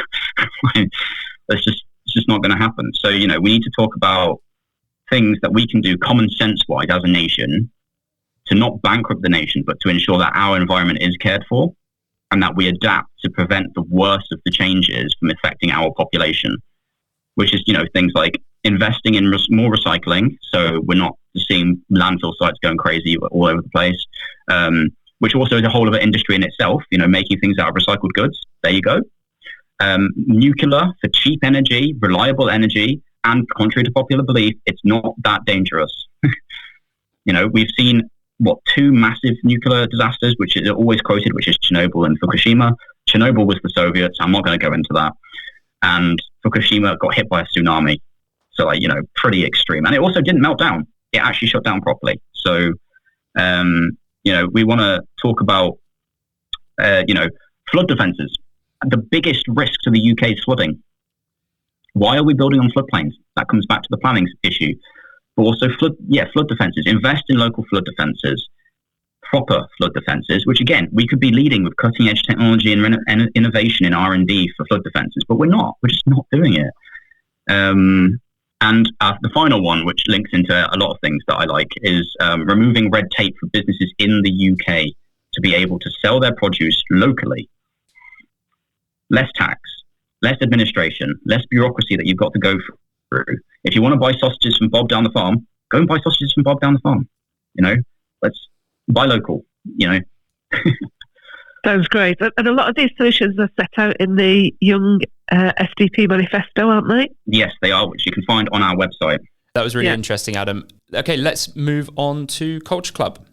It's just not going to happen. So, we need to talk about things that we can do common sense-wise as a nation to not bankrupt the nation, but to ensure that our environment is cared for. and that we adapt to prevent the worst of the changes from affecting our population, which is, things like investing in more recycling, so we're not seeing landfill sites going crazy all over the place, which also is a whole other industry in itself, making things out of recycled goods. There you go. Nuclear for cheap energy, reliable energy, and contrary to popular belief, it's not that dangerous. We've seen, two massive nuclear disasters, which is always quoted, which is Chernobyl and Fukushima. Chernobyl was the Soviets. I'm not going to go into that. And Fukushima got hit by a tsunami. So, pretty extreme. And it also didn't melt down. It actually shut down properly. So, we want to talk about, flood defences. The biggest risk to the UK is flooding. Why are we building on floodplains? That comes back to the planning issue. But also flood defences. Invest in local flood defences, proper flood defences, which again, we could be leading with cutting edge technology and innovation in R&D for flood defences, but we're not. We're just not doing it. And the final one, which links into a lot of things that I like, is removing red tape for businesses in the UK to be able to sell their produce locally. Less tax, less administration, less bureaucracy that you've got to go through. If you want to buy sausages from Bob down the farm, go and buy sausages from Bob down the farm. Let's buy local, Sounds great. And a lot of these solutions are set out in the Young SDP manifesto, aren't they? Yes, they are, which you can find on our website. That was really interesting, Adam. Okay, let's move on to Culture Club.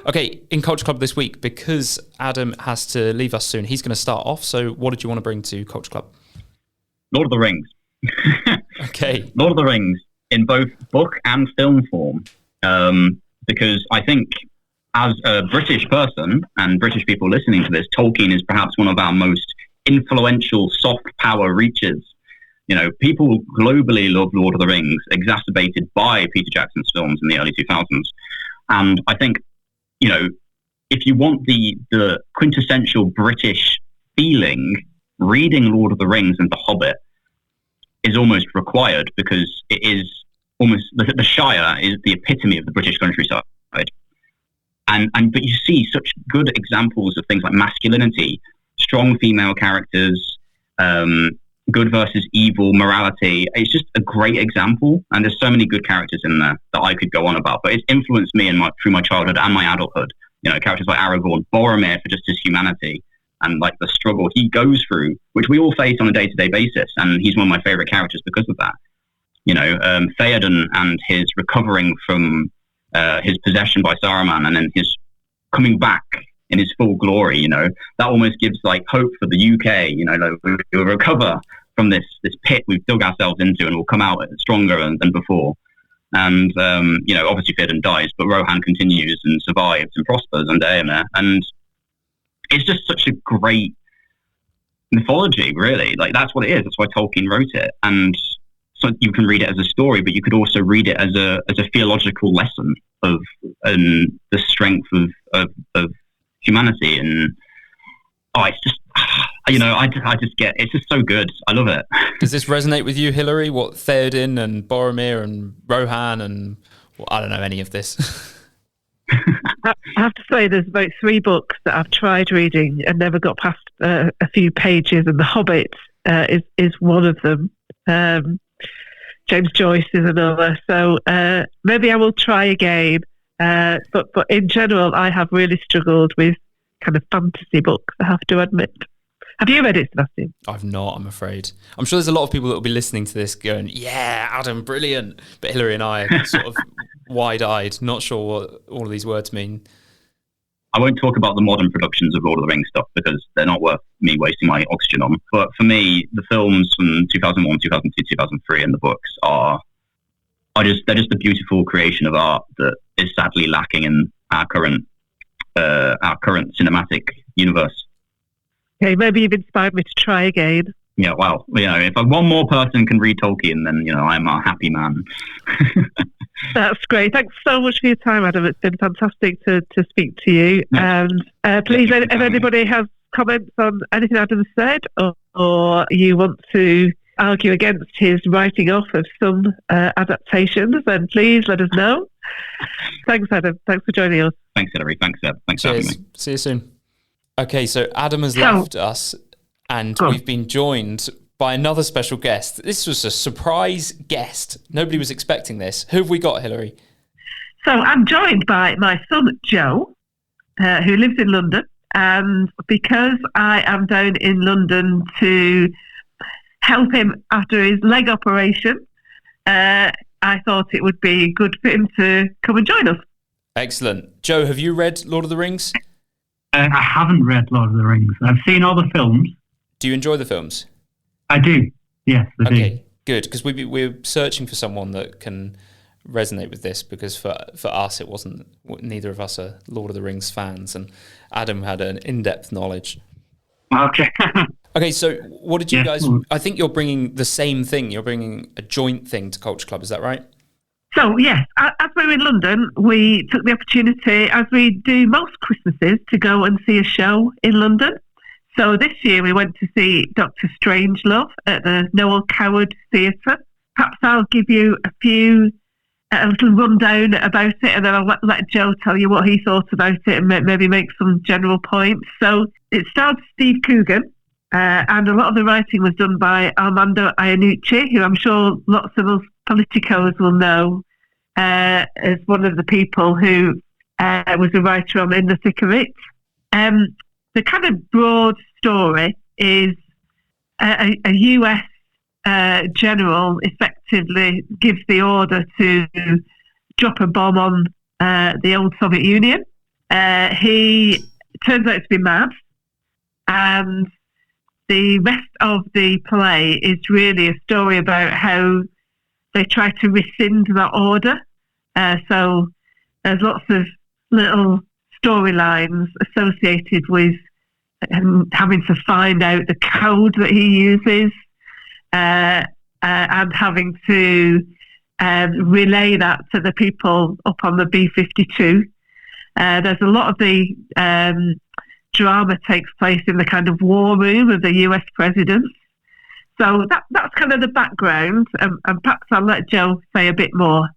Okay, in Culture Club this week, because Adam has to leave us soon, he's going to start off. So what did you want to bring to Culture Club? Lord of the Rings. Okay. Lord of the Rings in both book and film form. Because I think as a British person and British people listening to this, Tolkien is perhaps one of our most influential soft power reaches. People globally love Lord of the Rings, exacerbated by Peter Jackson's films in the early 2000s. And I think, if you want the quintessential British feeling, reading Lord of the Rings and The Hobbit is almost required, because it is almost, the Shire is the epitome of the British countryside. But you see such good examples of things like masculinity, strong female characters, good versus evil, morality. It's just a great example, and there's so many good characters in there that I could go on about. But it's influenced me through my childhood and my adulthood. Characters like Aragorn, Boromir for just his humanity and like the struggle he goes through, which we all face on a day-to-day basis, and he's one of my favourite characters because of that. Theoden and his recovering from his possession by Saruman, and then his coming back in his full glory. That almost gives like hope for the UK. We'll recover from this pit we've dug ourselves into, and we'll come out stronger than before. And obviously Theoden dies, but Rohan continues and survives and prospers under Éomer, and it's just such a great mythology, really. Like, that's what it is. That's why Tolkien wrote it. And so you can read it as a story, but you could also read it as a theological lesson of the strength of humanity. And it's just, I just get, it's just so good. I love it. Does this resonate with you, Hilary? What Theoden and Boromir and Rohan and I don't know any of this. I have to say, there's about 3 books that I've tried reading and never got past a few pages, and The Hobbit is one of them. James Joyce is another. So maybe I will try again. But in general, I have really struggled with kind of fantasy books, I have to admit. Have you read it, Sebastian? I've not, I'm afraid. I'm sure there's a lot of people that will be listening to this going, yeah, Adam, brilliant. But Hilary and I are sort of wide-eyed, not sure what all of these words mean. I won't talk about the modern productions of Lord of the Rings stuff because they're not worth me wasting my oxygen on. But for me, the films from 2001, 2002, 2003 and the books they're just a beautiful creation of art that is sadly lacking in our current cinematic universe. Okay, maybe you've inspired me to try again. Yeah, well, if one more person can read Tolkien, then, I'm a happy man. That's great. Thanks so much for your time, Adam. It's been fantastic to speak to you. Yeah. And please, if anybody has comments on anything Adam said, or you want to argue against his writing off of some adaptations, then please let us know. Thanks, Adam. Thanks for joining us. Thanks, Hilary. Thanks, Seb. Thanks for having me. See you soon. Okay, so Adam has left us, and we've been joined by another special guest. This was a surprise guest. Nobody was expecting this. Who have we got, Hilary? So I'm joined by my son, Joe, who lives in London. And because I am down in London to help him after his leg operation, I thought it would be good for him to come and join us. Excellent. Joe, have you read Lord of the Rings? I haven't read Lord of the Rings. I've seen all the films. Do you enjoy the films? I do. Yes, I do. Okay, good. Because we're searching for someone that can resonate with this, because for us, it wasn't, neither of us are Lord of the Rings fans, and Adam had an in-depth knowledge. Okay. Okay, so what did you guys... I think you're bringing the same thing. You're bringing a joint thing to Culture Club. Is that right? So, yes, as we were in London, we took the opportunity, as we do most Christmases, to go and see a show in London. So this year we went to see Dr. Strangelove at the Noel Theatre. Perhaps I'll give you a little rundown about it, and then I'll let Joe tell you what he thought about it and maybe make some general points. So it starred Steve Coogan, and a lot of the writing was done by Armando Iannucci, who I'm sure lots of us politicos will know as one of the people who was a writer on In the Thick of It. The kind of broad story is a US general effectively gives the order to drop a bomb on the old Soviet Union. He turns out to be mad, and the rest of the play is really a story about how they try to rescind that order. So there's lots of little storylines associated with having to find out the code that he uses, and having to relay that to the people up on the B-52. There's a lot of the drama takes place in the kind of war room of the US president. So that's kind of the background, and perhaps I'll let Joe say a bit more.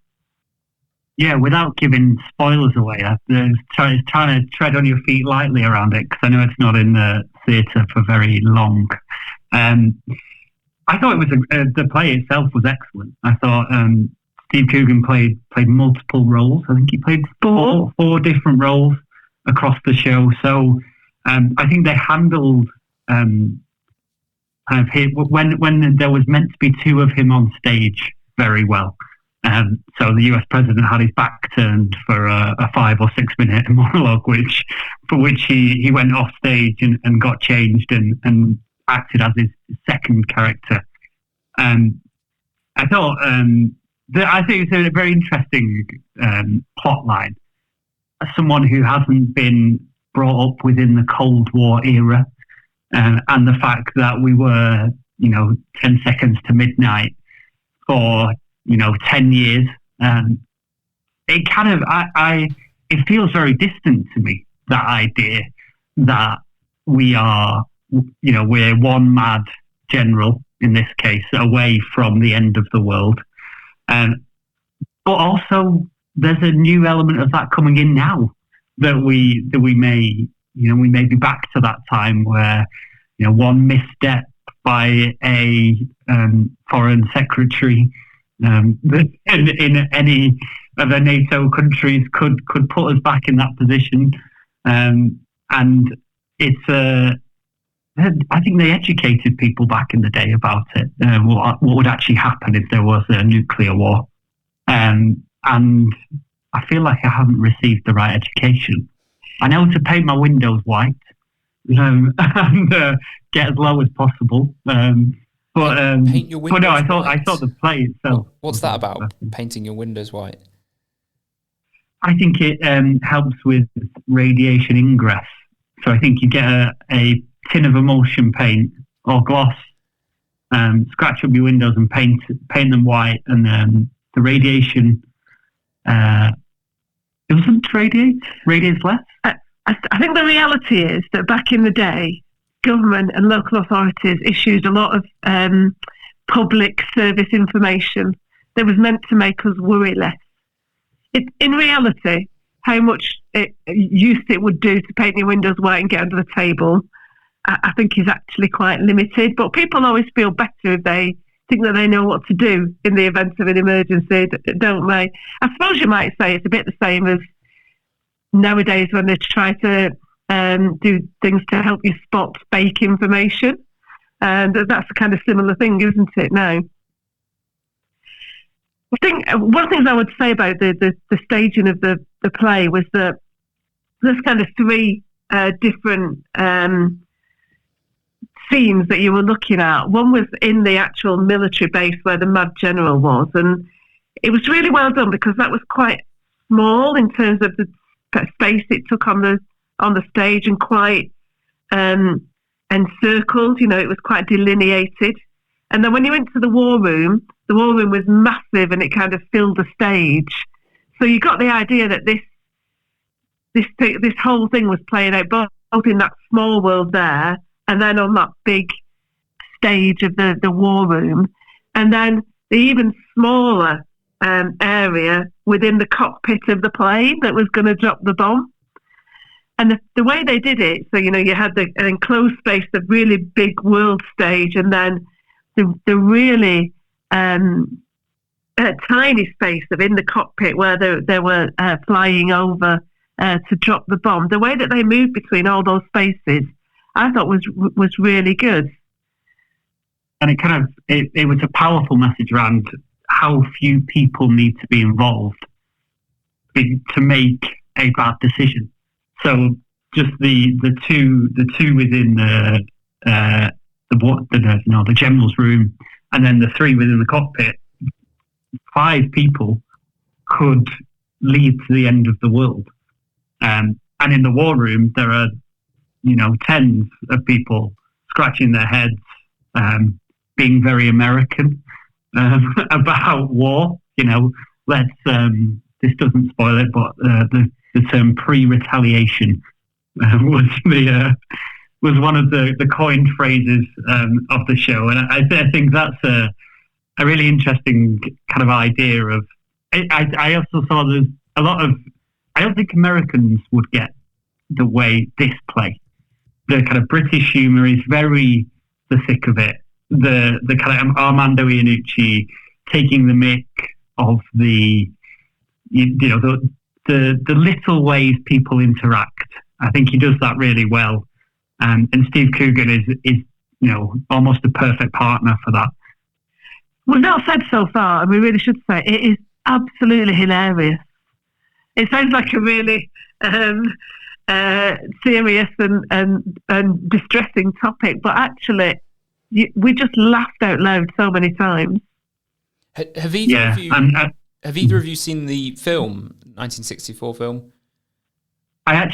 Yeah, without giving spoilers away, I was trying to tread on your feet lightly around it, because I know it's not in the theatre for very long. I thought it was the play itself was excellent. I thought Steve Coogan played multiple roles. I think he played four different roles across the show. So I think they handled kind of when there was meant to be two of him on stage very well. So the US president had his back turned for a 5 or 6 minute monologue, for which he went off stage and got changed and acted as his second character. I thought I think it's a very interesting plot line. As someone who hasn't been brought up within the Cold War era, and the fact that we were 10 seconds to midnight for 10 years, it kind of it feels very distant to me, that idea that we are we're one mad general in this case away from the end of the world, but also there's a new element of that coming in now, that we may be back to that time where one misstep by a foreign secretary in any of the NATO countries could put us back in that position, and it's I think they educated people back in the day about it, what would actually happen if there was a nuclear war, and I feel like I haven't received the right education. I know to paint my windows white and get as low as possible. Paint your windows I thought the play itself. What's that about? Painting your windows white? I think it helps with radiation ingress. So I think you get a tin of emulsion paint or gloss, scratch up your windows and paint them white, and the radiation. It wasn't radiates less. I think the reality is that back in the day, government and local authorities issued a lot of public service information that was meant to make us worry less. In reality, how much use it would do to paint your windows white and get under the table, I think is actually quite limited. But people always feel better if they think that they know what to do in the event of an emergency, don't they? I suppose you might say it's a bit the same as nowadays when they try to do things to help you spot fake information. And that's a kind of similar thing, isn't it, now? I think one of the things I would say about the staging of the play was that there's kind of three different scenes that you were looking at. One was in the actual military base where the Mad General was, and it was really well done because that was quite small in terms of the space it took on the stage, and quite encircled. It was quite delineated. And then when you went to the war room was massive and it kind of filled the stage. So you got the idea that this whole thing was playing out both in that small world there and then on that big stage of the war room, and then the even smaller area within the cockpit of the plane that was going to drop the bomb. And the way they did it, so you had an enclosed space, the really big world stage, and then the really tiny space of in the cockpit where they were flying over to drop the bomb. The way that they moved between all those spaces, I thought was really good. And it was a powerful message around how few people need to be involved to make a bad decision. So just the two within the general's room, and then the three within the cockpit, 5 people could lead to the end of the world. And in the war room, there are tens of people scratching their heads, being very American about war. Let's this doesn't spoil it, but the term pre-retaliation was one of the coined phrases of the show, and I think that's a really interesting kind of idea of. I also saw there's a lot of. I don't think Americans would get the way this play. The kind of British humour is very the thick of it. The kind of Armando Iannucci taking the mick of the little ways people interact. I think he does that really well. And Steve Coogan is almost a perfect partner for that. Well, not said so far, and we really should say it is absolutely hilarious. It sounds like a really serious and distressing topic, but actually, we just laughed out loud so many times. Have either of you seen the film, 1964 film? I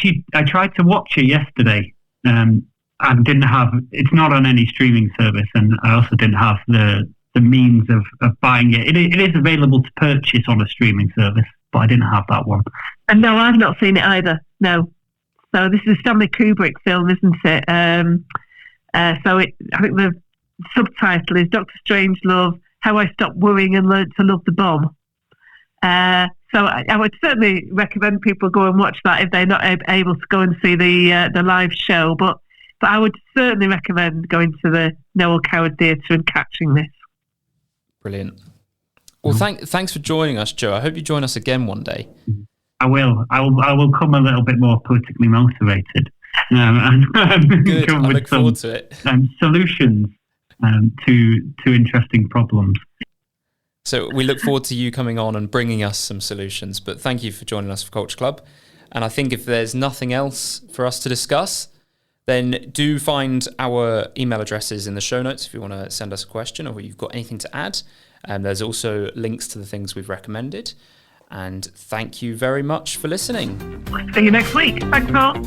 tried to watch it yesterday. I didn't have. It's not on any streaming service, and I also didn't have the means of buying it. It is available to purchase on a streaming service, but I didn't have that one. And no, I've not seen it either. No. So this is a Stanley Kubrick film, isn't it? I think the subtitle is Dr. Strangelove: How I Stopped Worrying and Learned to Love the Bomb. So I would certainly recommend people go and watch that if they're not able to go and see the live show. But I would certainly recommend going to the Noel Coward Theatre and catching this. Brilliant. Well, thanks for joining us, Joe. I hope you join us again one day. I will. I will come a little bit more politically motivated. Good. I look forward to it. Solutions to interesting problems. So we look forward to you coming on and bringing us some solutions. But thank you for joining us for Culture Club. And I think if there's nothing else for us to discuss, then do find our email addresses in the show notes if you want to send us a question or you've got anything to add. There's also links to the things we've recommended. And thank you very much for listening. See you next week. Thanks, Paul.